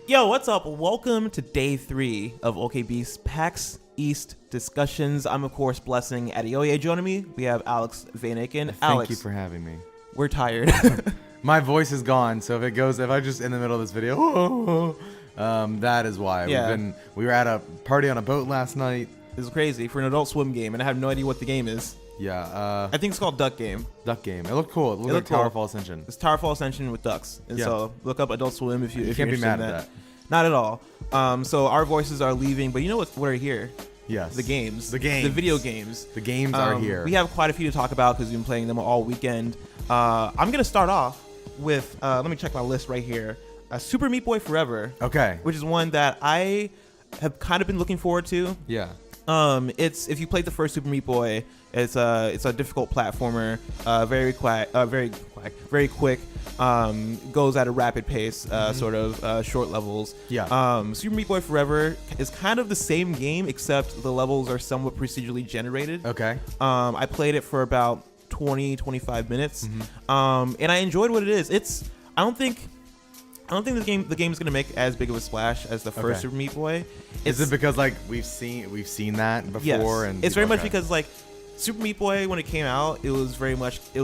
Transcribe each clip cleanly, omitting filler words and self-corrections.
Yo, what's up? Welcome to day 3 of OKB's PAX East discussions. I'm, of course, Blessing Adeoye. Joining me, we have Alex Vanaken. Thank you for having me. We're tired. My voice is gone, so if I just in the middle of this video, that is why. Yeah. We were at a party on a boat last night. This is crazy for an Adult Swim game, and I have no idea what the game is. Yeah. I think it's called Duck Game. Duck Game. It looked cool. It looked like cool. Tower Fall Ascension. It's Tower Fall Ascension with ducks. And so look up Adult Swim if you're can't be interested mad in at that. that. Not at all. So our voices are leaving, but you know what? We're here. Yes. The games. The games. The video games. The games are here. We have quite a few to talk about because we've been playing them all weekend. I'm going to start off with, let me check my list right here. Super Meat Boy Forever. Okay. Which is one that I have kind of been looking forward to. Yeah. It's if you played the first Super Meat Boy, it's a difficult platformer, very quick, goes at a rapid pace, sort of short levels. Yeah. Super Meat Boy Forever is kind of the same game except the levels are somewhat procedurally generated. Okay. I played it for about 20-25 minutes, and I enjoyed what it is. I don't think the game's gonna make as big of a splash as the first Super Meat Boy. Is it because like we've seen that before? Yes. And it's very much because like Super Meat Boy, when it came out, it was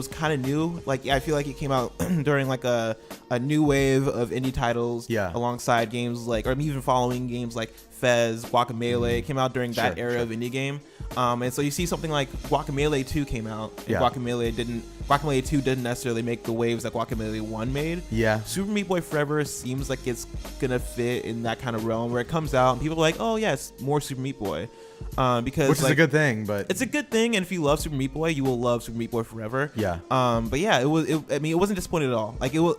kind of new. Like I feel like it came out during like a new wave of indie titles. Yeah. Alongside games like, or even following games like Fez, Guacamelee. It came out during that era of indie game. And so you see something like Guacamelee 2 came out. And Guacamelee 2 didn't necessarily make the waves that Guacamelee 1 made. Yeah. Super Meat Boy Forever seems like it's gonna fit in that kind of realm where it comes out and people are like, oh yes, more Super Meat Boy. Because which is a good thing, but it's a good thing, and if you love Super Meat Boy, you will love Super Meat Boy Forever. Yeah. But yeah, it wasn't disappointed at all. Like it was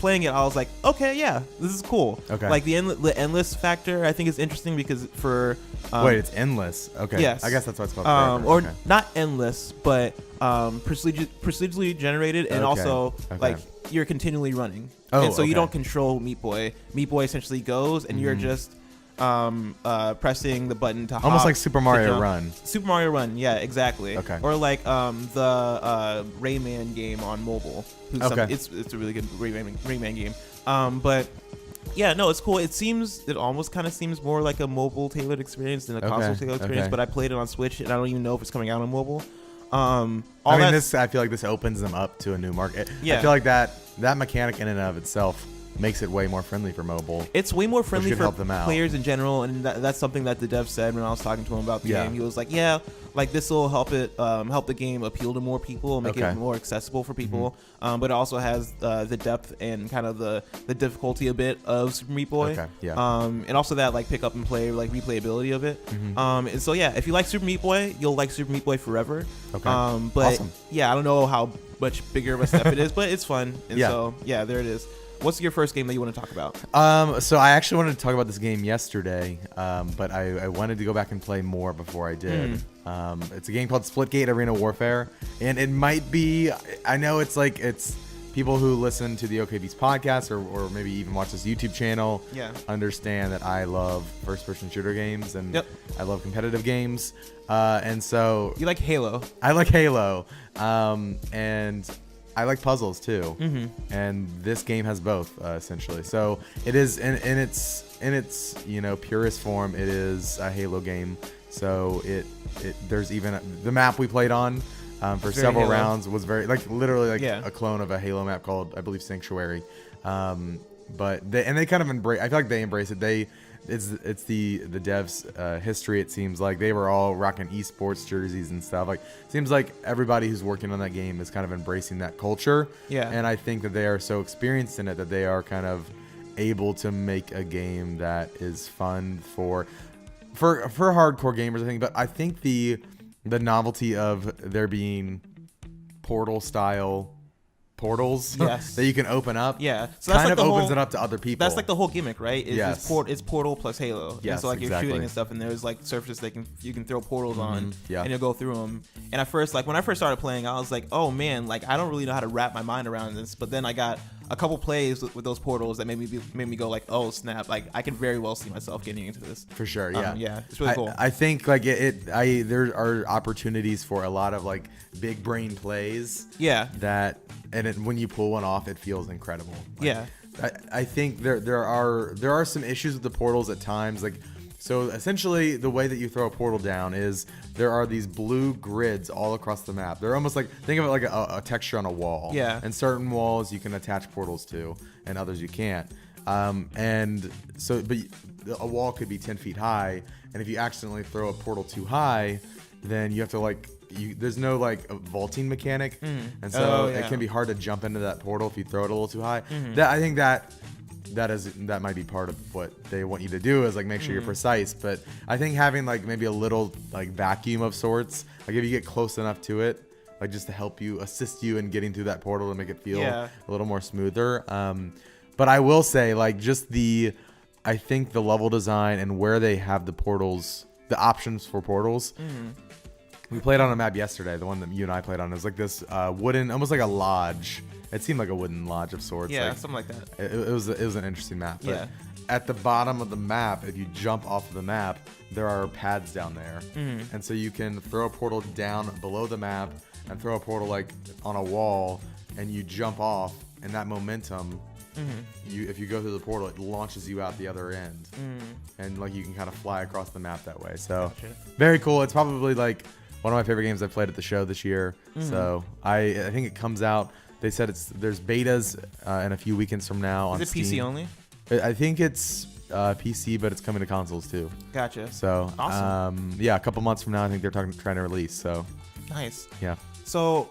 playing it, I was like, okay, yeah, this is cool. Okay. Like the endless factor, I think is interesting because for wait, it's endless. Okay. Yes. I guess that's what it's called. Or not endless, but procedurally generated, and also like you're continually running. And so you don't control Meat Boy. Meat Boy essentially goes, and you're just pressing the button to hop, almost like Super Mario Run. Super Mario Run, yeah, exactly. Okay. Or like the Rayman game on mobile. It's a really good Rayman game. But yeah, no, it's cool. It almost kind of seems more like a mobile tailored experience than a console tailored experience. But I played it on Switch, and I don't even know if it's coming out on mobile. I feel like this opens them up to a new market. Yeah. I feel like that mechanic in and of itself makes it way more friendly for mobile. It's way more friendly for help them out. players in general, and that's something that the dev said when I was talking to him about the game. He was like, yeah, like this will help the game appeal to more people, make it more accessible for people. But it also has the depth and kind of the difficulty a bit of Super Meat Boy. Okay. Yeah. And also that like pick up and play like replayability of it. And so yeah, if you like Super Meat Boy, you'll like Super Meat Boy Forever. Okay. But awesome. Yeah, I don't know how much bigger of a step it is, but it's fun. And Yeah. so yeah, there it is. What's your first game that you want to talk about? So I actually wanted to talk about this game yesterday, but I wanted to go back and play more before I did. It's a game called Splitgate Arena Warfare, and it might be, I know it's people who listen to the OKB's podcast or maybe even watch this YouTube channel understand that I love first-person shooter games and I love competitive games. And so... You like Halo. I like Halo. And... I like puzzles too, and this game has both essentially. So it is in its purest form. It is a Halo game. So there's even the map we played on for several rounds was very literally a clone of a Halo map called, I believe, Sanctuary. But they kind of embrace. I feel like they embrace it. It's the devs' history. It seems like they were all rocking esports jerseys and stuff. Like, seems like everybody who's working on that game is kind of embracing that culture. Yeah. And I think that they are so experienced in it that they are kind of able to make a game that is fun for hardcore gamers, I think. But I think the novelty of there being Portal style portals that you can open up so kind of opens it up to other people. That's like the whole gimmick, right? It's Portal plus Halo. Yes, and so like you're shooting and stuff, and there's like surfaces you can throw portals on, and you'll go through them. And at first, like when I first started playing, I was like, oh man, like I don't really know how to wrap my mind around this. But then I got a couple plays with those portals that made me go like, oh snap, like I can very well see myself getting into this. For sure, it's really cool. I think like there are opportunities for a lot of like big brain plays. Yeah. That when you pull one off, it feels incredible. Like, I think there are some issues with the portals at times. Like, so essentially the way that you throw a portal down is there are these blue grids all across the map. They're almost like, think of it like a texture on a wall. Yeah. And certain walls you can attach portals to, and others you can't. And so, but a wall could be 10 feet high, and if you accidentally throw a portal too high, then you have to like, there's no like a vaulting mechanic, and so it can be hard to jump into that portal if you throw it a little too high. I think that might be part of what they want you to do, is like make sure you're precise. But I think having like maybe a little like vacuum of sorts, like if you get close enough to it, like just to help you, assist you in getting through that portal to make it feel a little more smoother. But I will say, like, just I think the level design and where they have the portals, the options for portals. We played on a map yesterday, the one that you and I played on. It was like this wooden, almost like a lodge. It seemed like a wooden lodge of sorts. Yeah, like, something like that. It was an interesting map. But at the bottom of the map, if you jump off of the map, there are pads down there. And so you can throw a portal down below the map and throw a portal like on a wall, and you jump off, and that momentum, if you go through the portal, it launches you out the other end. And like you can kind of fly across the map that way. So very cool. It's probably like one of my favorite games I played at the show this year. So I think it comes out. They said there's betas in a few weekends from now on Steam. Is it PC only? I think it's PC, but it's coming to consoles too. Gotcha. So awesome. Yeah, a couple months from now, I think they're trying to release. So nice. Yeah. So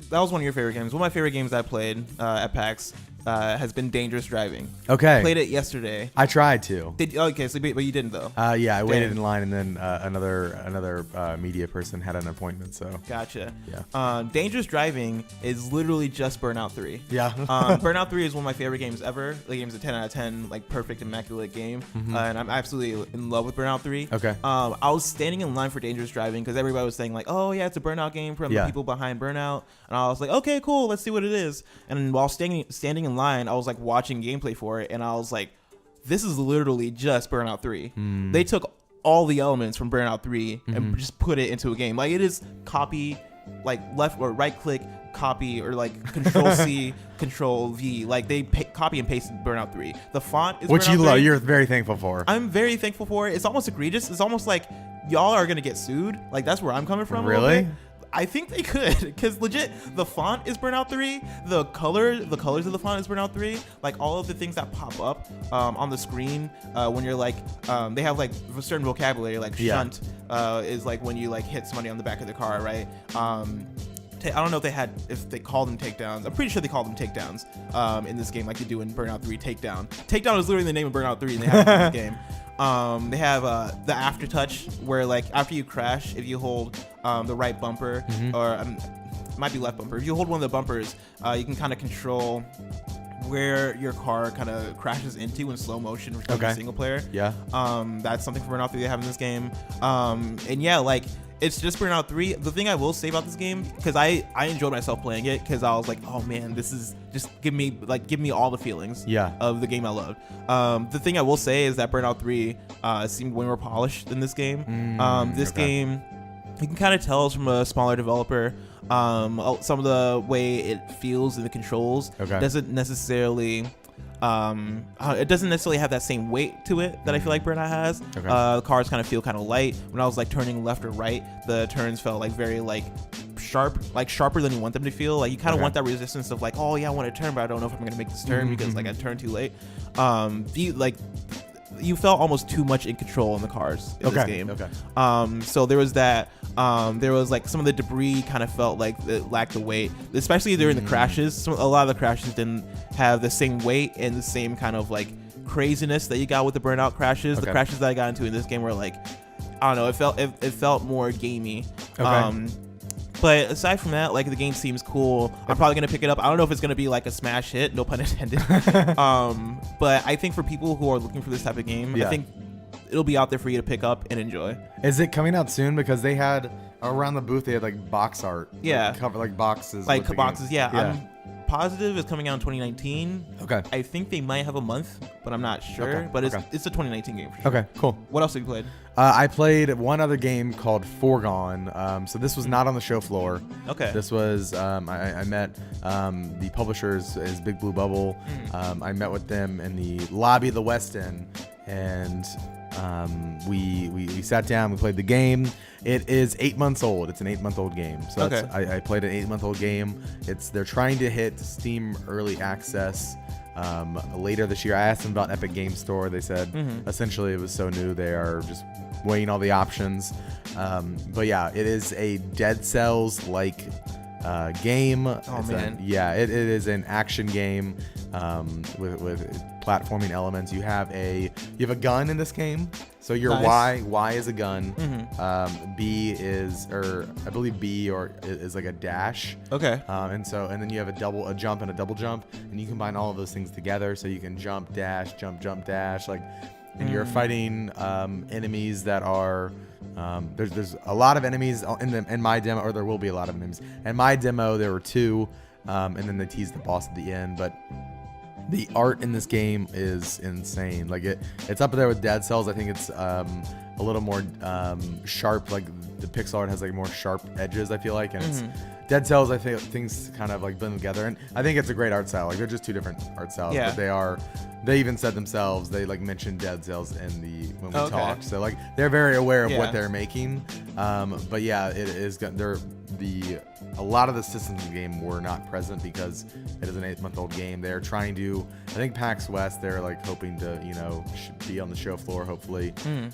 that was one of your favorite games. One of my favorite games I played at PAX has been Dangerous Driving. Okay. Played it yesterday. I tried to. But you didn't though. Yeah, I waited in line, and then another media person had an appointment. So gotcha. Yeah. Dangerous Driving is literally just Burnout 3. Yeah. Burnout 3 is one of my favorite games ever. The game's a 10 out of 10, like perfect, immaculate game, and I'm absolutely in love with Burnout 3. Okay. I was standing in line for Dangerous Driving because everybody was saying like, oh yeah, it's a Burnout game from the people behind Burnout, and I was like, okay, cool, let's see what it is. And while standing in line, I was like watching gameplay for it, and I was like, this is literally just Burnout 3. They took all the elements from Burnout 3 and just put it into a game. Like, it is copy, like left or right click, copy, or like Control C, Control V. Like they copy and pasted Burnout 3. The font is which Burnout you 3. love. You're very thankful for. I'm very thankful for it. It's almost egregious. It's almost like y'all are gonna get sued. Like, that's where I'm coming from. Really? I think they could, because legit, the font is Burnout 3. The colors of the font is Burnout 3. Like, all of the things that pop up on the screen when you're like, they have like a certain vocabulary, like shunt is like when you like hit somebody on the back of the car, right? I don't know if they call them takedowns. I'm pretty sure they call them takedowns in this game, like they do in Burnout 3. Takedown. Takedown is literally the name of Burnout 3, and they have it in this game. They have the aftertouch, where like after you crash, if you hold the right bumper, or it might be left bumper, if you hold one of the bumpers, you can kind of control where your car kind of crashes into in slow motion for single player. Yeah. That's something for Burnout 3 they have in this game. And yeah, like, it's just Burnout 3. The thing I will say about this game, because I enjoyed myself playing it, because I was like, oh man, this is just give me all the feelings of the game I loved. The thing I will say is that Burnout 3 seemed way more polished than this game. This game, you can kind of tell it's from a smaller developer. Some of the way it feels in the controls doesn't necessarily have that same weight to it that I feel like Burnout has. The cars kind of feel kind of light. When I was like turning left or right, the turns felt like very like sharp, like sharper than you want them to feel. Like, you kind of want that resistance of like, oh yeah, I want to turn, but I don't know if I'm gonna make this turn because like I turned too late. You felt almost too much in control in the cars in this game. So there was that. There was like some of the debris kind of felt like it lacked the weight, especially during the crashes. A lot of the crashes didn't have the same weight and the same kind of like craziness that you got with the Burnout crashes. The crashes that I got into in this game were like, I don't know, it felt more gamey. But aside from that, like, the game seems cool. I'm probably gonna pick it up. I don't know if it's gonna be like a smash hit, no pun intended. But I think for people who are looking for this type of game, I think it'll be out there for you to pick up and enjoy. Is it coming out soon? Because they had around the booth, they had like box art. Like, cover like boxes. Like boxes, I'm positive is coming out in 2019. Okay. I think they might have a month, but I'm not sure. Okay. But it's a 2019 game for sure. Okay, cool. What else have you played? I played one other game called Foregone. So this was not on the show floor. Okay. This was I met the publishers is Big Blue Bubble. I met with them in the lobby of the West End, and we sat down. We played the game. It is 8 months old. It's an 8-month-old game. So Okay. I played an 8-month-old game. They're trying to hit Steam Early Access later this year. I asked them about Epic Game Store. They said essentially it was so new they are just weighing all the options. But yeah, it is a Dead Cells like game. Oh man. It is an action game with platforming elements. You have a gun in this game. So your Nice. Y is a gun. B is, or I believe B is like a dash. Okay. And then you have a jump and a double jump, and you combine all of those things together. So you can jump, dash, jump, dash, like, and you're fighting enemies that are. There's a lot of enemies in my demo, or there will be a lot of enemies. In my demo, there were 2, and then they teased the boss at the end. But the art in this game is insane. Like it's up there with Dead Cells. I think it's a little more sharp. Like the pixel art has like more sharp edges, I feel like, and it's Dead Cells. I think things kind of like blend together, and I think it's a great art style. Like they're just 2 different art styles, but they even said themselves, they like mentioned Dead Cells when we talked. So like they're very aware of what they're making. But yeah, it is. A lot of the systems in the game were not present because it is an 8-month-old game. They're trying to, I think PAX West, they're like hoping to, be on the show floor hopefully.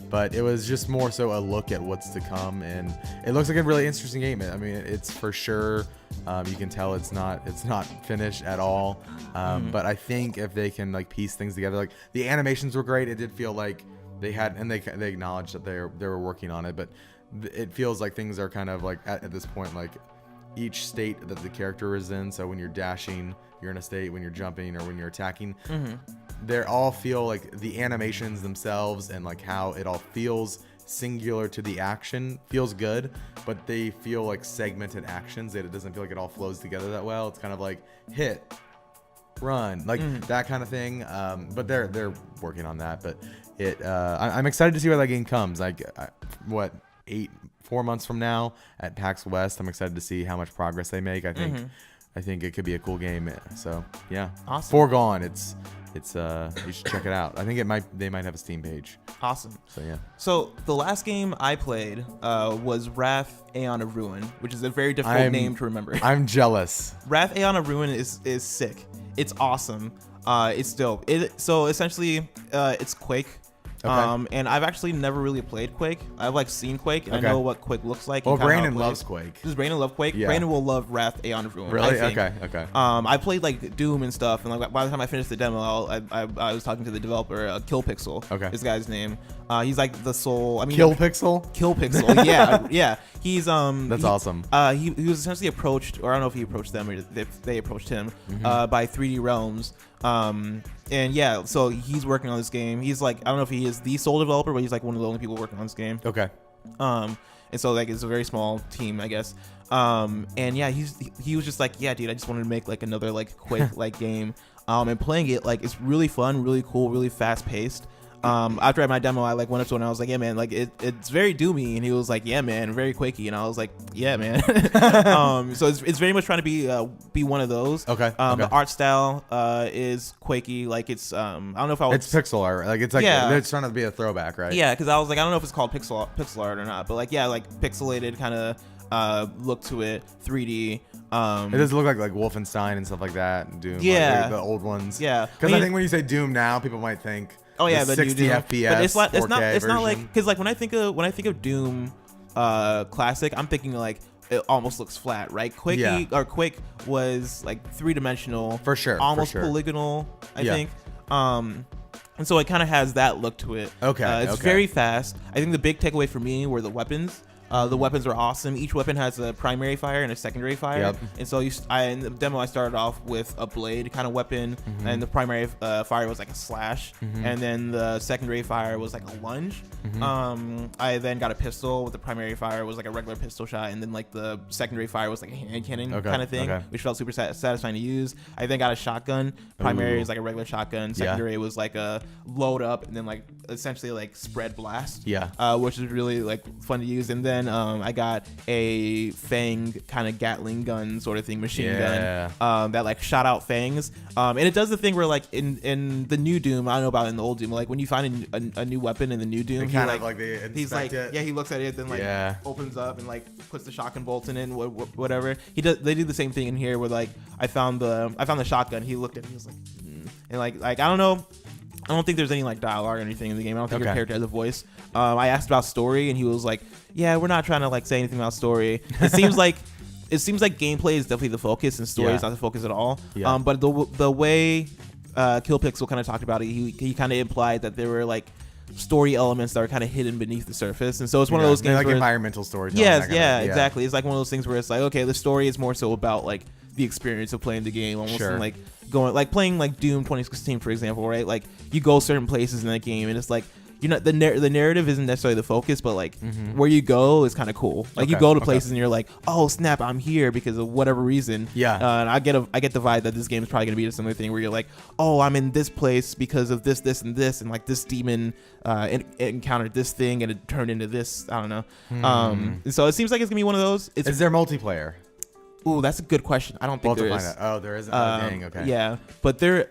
But it was just more so a look at what's to come, and it looks like a really interesting game. I mean, it's for sure. You can tell it's not finished at all. But I think if they can like piece things together, like the animations were great. It did feel like they had, and they acknowledged that they were working on it, but it feels like things are kind of like at this point, like each state that the character is in. So when you're dashing, you're in a state. When you're jumping or when you're attacking, they all feel like the animations themselves and like how it all feels singular to the action feels good, but they feel like segmented actions. That it doesn't feel like it all flows together that well. It's kind of like hit, run, like that kind of thing. But they're working on that. But I'm excited to see where that game comes. Like 4 months from now at PAX West, I'm excited to see how much progress they make. I think it could be a cool game. So yeah, awesome. Foregone. It's you should check it out. I think they might have a Steam page. Awesome. So yeah. So the last game I played was Wrath Aeon of Ruin, which is a very difficult name to remember. I'm jealous. Wrath Aeon of Ruin is sick. It's awesome. It's dope. So essentially, it's Quake. Okay. And I've actually never really played Quake. I've like seen Quake. And I know what Quake looks like. Well, Brandon loves Quake. Does Brandon love Quake? Yeah. Brandon will love Wrath Aeon of Ruin. Really? I think. Okay. I played like Doom and stuff, and like by the time I finished the demo, I was talking to the developer, Kill Pixel. Okay. This guy's name. He's like the soul. I mean, Kill Pixel. Kill Pixel. Yeah. He's That's awesome. He was essentially approached, or I don't know if he approached them or if they approached him, by 3D Realms. And yeah, so he's working on this game. He's like, I don't know if he is the sole developer, but he's like one of the only people working on this game. Okay. And so like it's a very small team, I guess. And yeah, he was just like, yeah, dude, I just wanted to make like another like Quake like game. And playing it, like, it's really fun, really cool, really fast paced. After I had my demo, I like went up to him and I was like, yeah, man, like it's very doomy, and he was like, yeah, man, very quakey, and I was like, yeah, man. So it's very much trying to be one of those. Okay. The art style is quakey, like it's I don't know if I would. It's pixel art, like it's like it's trying to be a throwback, right? Yeah, because I was like, I don't know if it's called pixel art or not, but like yeah, like pixelated kind of look to it, 3D. It does look like Wolfenstein and stuff like that. Doom, yeah, like the old ones. Yeah, because I think when you say Doom now, people might think. Oh yeah, the but 60 FPS. But it's like it's not version. like, because like when I think of Doom classic, I'm thinking like it almost looks flat, right? Quake was like 3-dimensional, for sure, almost polygonal, I think. And so it kind of has that look to it. Okay, it's very fast. I think the big takeaway for me were the weapons. The weapons are awesome. Each weapon has a primary fire and a secondary fire. Yep. And so in the demo, I started off with a blade kind of weapon, and the primary fire was like a slash, and then the secondary fire was like a lunge. I then got a pistol with the primary fire was like a regular pistol shot, and then like the secondary fire was like a hand cannon kind of thing, which felt super satisfying to use. I then got a shotgun. Primary is like a regular shotgun. Secondary was like a load up, and then like essentially like spread blast. Which is really like fun to use. And then I got a fang kind of Gatling gun sort of thing, machine gun that like shot out fangs. And it does the thing where like in the new Doom, I don't know about in the old Doom, like when you find a new weapon in the new Doom, he's like he looks at it, then like opens up and like puts the shotgun bolts in it and whatever. They do the same thing in here where like I found the shotgun. He looked at it, he was like, and like I don't know. I don't think there's any like dialogue or anything in the game. I don't think your character has a voice. I asked about story, and he was like, "Yeah, we're not trying to like say anything about story." It seems like gameplay is definitely the focus, and story is not the focus at all. But the way Killpixel kind of talked about it, he kind of implied that there were like story elements that are kind of hidden beneath the surface, and so it's one of those games like where environmental stories. Exactly. It's like one of those things where it's like, okay, the story is more so about like the experience of playing the game, almost in, like playing like Doom 2016, for example, right? Like you go certain places in that game, and it's like you're not the narrative isn't necessarily the focus, but like where you go is kind of cool. Like you go to places and you're like, oh snap, I'm here because of whatever reason. And I get the vibe that this game is probably gonna be a similar thing where you're like, oh, I'm in this place because of this, this, and this, and like this demon it encountered this thing and it turned into this. I don't know. And so it seems like it's gonna be one of those. Is there multiplayer? Ooh, that's a good question. I don't think there is. Oh, there isn't. Dang, okay. Yeah, but I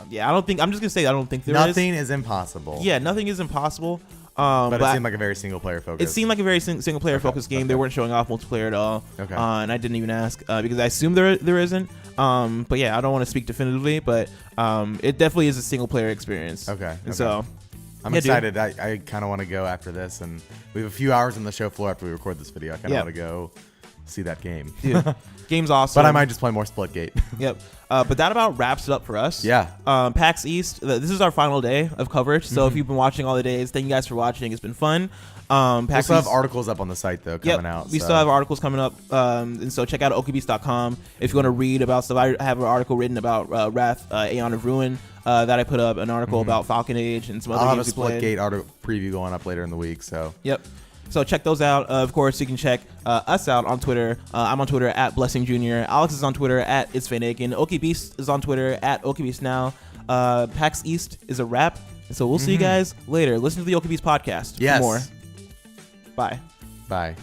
don't think. I'm just gonna say I don't think there is. Nothing is impossible. Yeah, nothing is impossible. But it seemed like a very single player focus. It seemed like a very single player focused game. They weren't showing off multiplayer at all. And I didn't even ask because I assume there isn't. But yeah, I don't want to speak definitively, but it definitely is a single player experience. And so I'm excited. I kind of want to go after this, and we have a few hours on the show floor after we record this video. I kind of want to go see that game. Dude, game's awesome. But I might just play more Splitgate. Yep. But that about wraps it up for us. PAX East. This is our final day of coverage. So if you've been watching all the days, thank you guys for watching. It's been fun. We still have articles up on the site though coming out. We still have articles coming up. And so check out okbeast.com if you want to read about stuff. I have an article written about Wrath, Aeon of Ruin. That I put up an article about Falcon Age and some other games we played. I'll have a Splitgate article preview going up later in the week. So So check those out. Of course, you can check us out on Twitter. I'm on Twitter at Blessing Jr. Alex is on Twitter at It's Fanakin. OKBeast is on Twitter at OKBeast Now. PAX East is a wrap. And so we'll see you guys later. Listen to the OKBeast podcast for more. Bye. Bye.